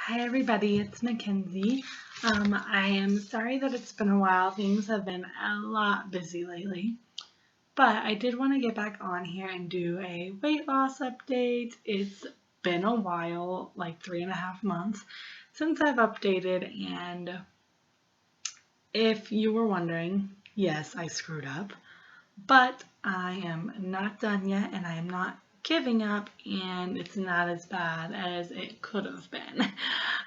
Hi everybody, it's Mackenzie. I am sorry that it's been a while. Things have been a lot busy lately, but I did want to get back on here and do a weight loss update. It's been a while, like 3.5 months, since I've updated, and if you were wondering, yes, I screwed up, but I am not done yet and I am not giving up, and it's not as bad as it could have been.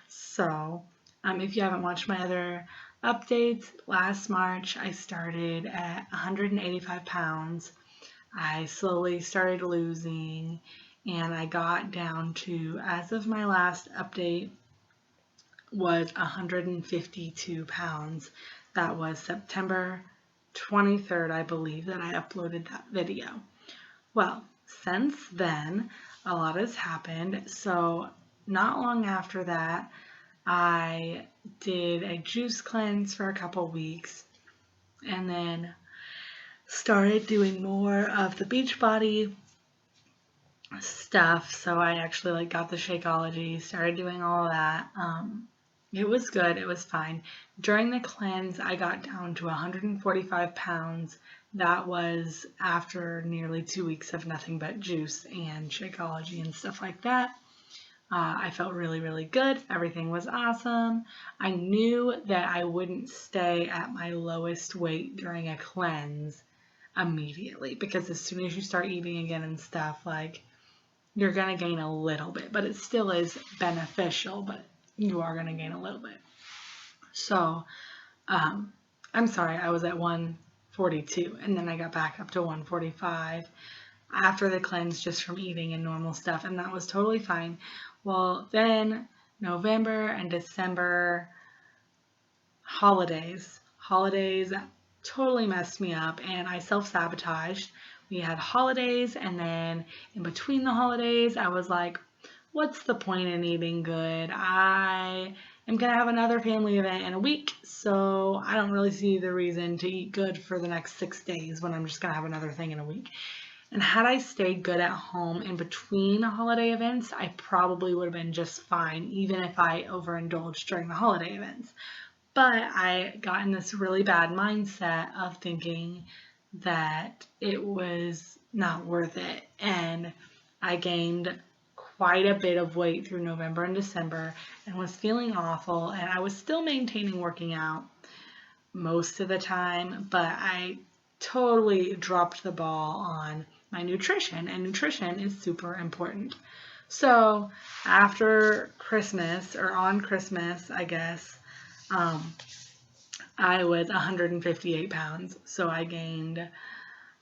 So, if you haven't watched my other updates, last March I started at 185 pounds. I slowly started losing and I got down to, as of my last update, was 152 pounds. That was September 23rd, I believe, that I uploaded that video. Well, since then, a lot has happened. So, not long after that, I did a juice cleanse for a couple weeks and then started doing more of the Beachbody stuff. So I actually got the Shakeology, started doing all of that. It was good. It was fine. During the cleanse, I got down to 145 pounds. That was after nearly 2 weeks of nothing but juice and Shakeology and stuff like that. I felt really, really good. Everything was awesome. I knew that I wouldn't stay at my lowest weight during a cleanse immediately because as soon as you start eating again and stuff, you're going to gain a little bit, but it still is beneficial, but you are going to gain a little bit. So, I'm sorry, I was at 142 and then I got back up to 145 after the cleanse just from eating and normal stuff, and that was totally fine. Well, then November and December holidays totally messed me up and I self-sabotaged. We had holidays, and then in between the holidays, I was like, what's the point in eating good? I am going to have another family event in a week, so I don't really see the reason to eat good for the next 6 days when I'm just going to have another thing in a week. And had I stayed good at home in between holiday events, I probably would have been just fine, even if I overindulged during the holiday events. But I got in this really bad mindset of thinking that it was not worth it. And I gained quite a bit of weight through November and December and was feeling awful. And I was still maintaining working out most of the time, but I totally dropped the ball on my nutrition, and nutrition is super important. So after Christmas, or on Christmas, I guess, I was 158 pounds. So I gained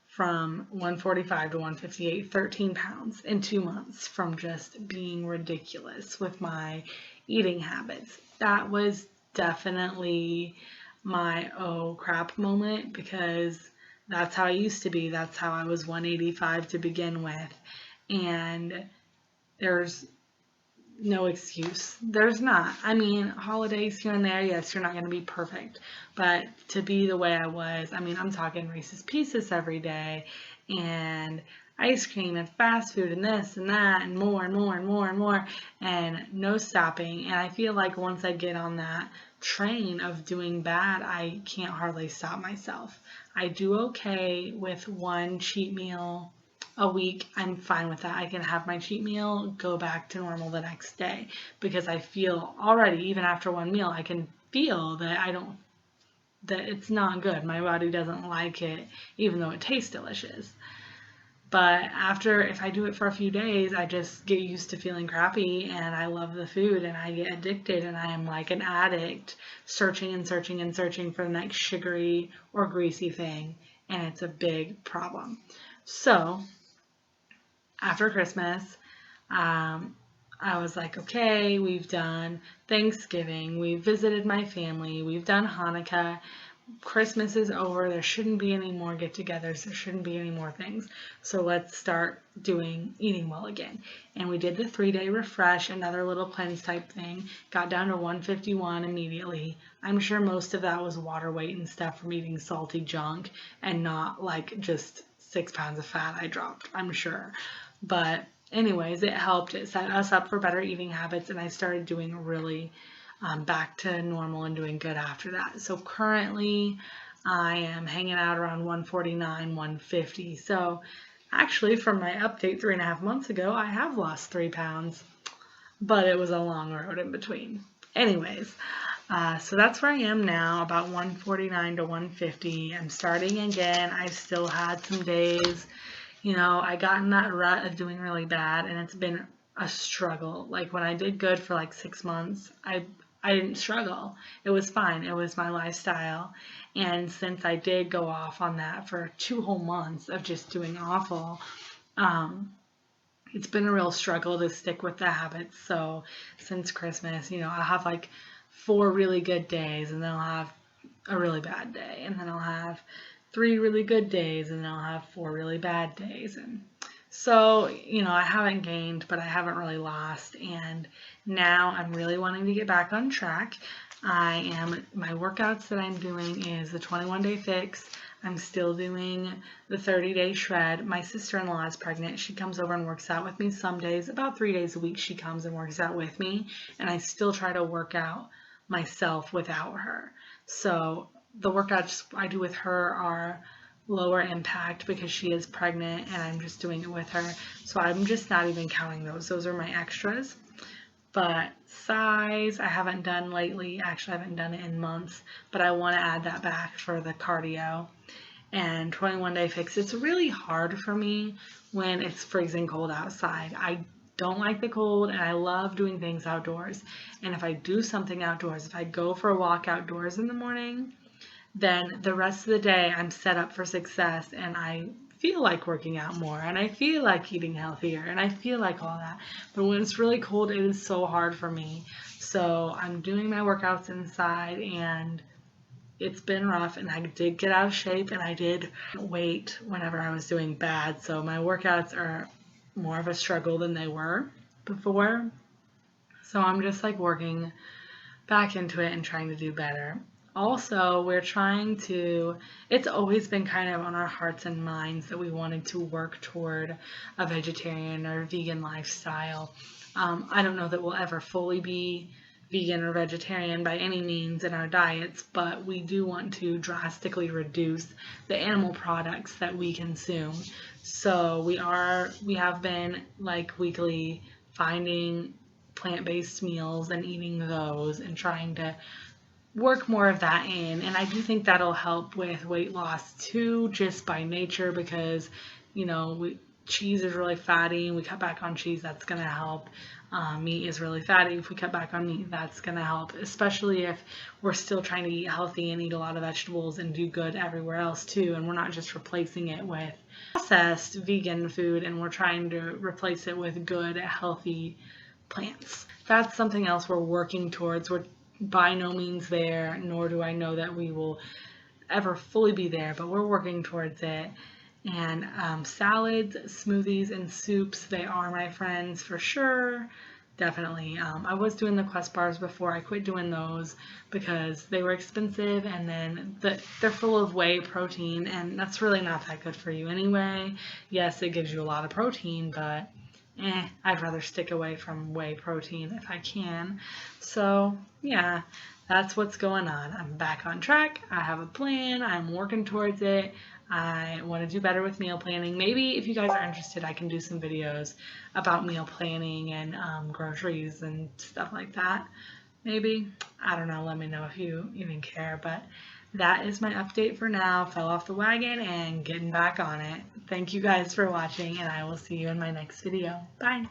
from 145 to 158, 13 pounds in 2 months from just being ridiculous with my eating habits. That was definitely my oh crap moment because that's how I used to be. That's how I was 185 to begin with. And there's no excuse. There's not. I mean, holidays here and there, yes, you're not going to be perfect. But to be the way I was, I mean, I'm talking Reese's Pieces every day and ice cream and fast food and this and that and more and more and more and more and no stopping. And I feel like once I get on that train of doing bad, I can't hardly stop myself. I do okay with one cheat meal a week. I'm fine with that. I can have my cheat meal, go back to normal the next day because I feel already, even after one meal, I can feel that it's not good. My body doesn't like it, even though it tastes delicious. But if I do it for a few days, I just get used to feeling crappy and I love the food and I get addicted and I am like an addict searching and searching and searching for the next sugary or greasy thing, and it's a big problem. So after Christmas, I was like, okay, we've done Thanksgiving, we've visited my family, we've done Hanukkah, Christmas is over, there shouldn't be any more get-togethers, there shouldn't be any more things, so let's start doing eating well again. And we did the 3-day refresh, another little cleanse type thing, got down to 151 immediately. I'm sure most of that was water weight and stuff from eating salty junk and not like just 6 pounds of fat I dropped, I'm sure. But anyways, it helped. It set us up for better eating habits, and I started doing really back to normal and doing good after that. So currently I am hanging out around 149, 150. So actually from my update 3.5 months ago, I have lost 3 pounds, but it was a long road in between. Anyways, so that's where I am now, about 149 to 150. I'm starting again. I've still had some days, I got in that rut of doing really bad, and it's been a struggle. Like when I did good for like 6 months, I didn't struggle. It was fine. It was my lifestyle. And since I did go off on that for 2 whole months of just doing awful, it's been a real struggle to stick with the habits. So since Christmas, I'll have like 4 really good days, and then I'll have a really bad day, and then I'll have 3 really good days, and then I'll have 4 really bad days. And so, I haven't gained, but I haven't really lost. And now I'm really wanting to get back on track. My workouts that I'm doing is the 21-day fix. I'm still doing the 30-day shred. My sister-in-law is pregnant. She comes over and works out with me some days. About 3 days a week she comes and works out with me. And I still try to work out myself without her. So the workouts I do with her are lower impact because she is pregnant and I'm just doing it with her. So I'm just not even counting those. Those are my extras. But size, I haven't done lately. Actually, I haven't done it in months, but I want to add that back for the cardio. And 21-day fix, it's really hard for me when it's freezing cold outside. I don't like the cold, and I love doing things outdoors. And if I do something outdoors, if I go for a walk outdoors in the morning, then the rest of the day I'm set up for success, and I feel like working out more, and I feel like eating healthier, and I feel like all that. But when it's really cold, it is so hard for me. So I'm doing my workouts inside, and it's been rough, and I did get out of shape, and I did weight whenever I was doing bad. So my workouts are more of a struggle than they were before. So I'm just like working back into it and trying to do better. Also, we're trying to, it's always been kind of on our hearts and minds that we wanted to work toward a vegetarian or vegan lifestyle. I don't know that we'll ever fully be vegan or vegetarian by any means in our diets, but we do want to drastically reduce the animal products that we consume. So we have been like weekly finding plant-based meals and eating those and trying to work more of that in. And I do think that'll help with weight loss too, just by nature, because cheese is really fatty, and we cut back on cheese, that's going to help. Meat is really fatty. If we cut back on meat, that's going to help, especially if we're still trying to eat healthy and eat a lot of vegetables and do good everywhere else too, and we're not just replacing it with processed vegan food, and we're trying to replace it with good, healthy plants. That's something else we're working towards. We're by no means there, nor do I know that we will ever fully be there, but we're working towards it. And salads, smoothies, and soups, they are my friends for sure. Definitely. I was doing the Quest bars before. I quit doing those because they were expensive, and then they're full of whey protein, and that's really not that good for you anyway. Yes, it gives you a lot of protein, but I'd rather stick away from whey protein if I can. So yeah, that's what's going on. I'm back on track. I have a plan. I'm working towards it. I want to do better with meal planning. Maybe if you guys are interested, I can do some videos about meal planning and groceries and stuff like that. Maybe. I don't know. Let me know if you even care. But that is my update for now. Fell off the wagon and getting back on it. Thank you guys for watching, and I will see you in my next video. Bye.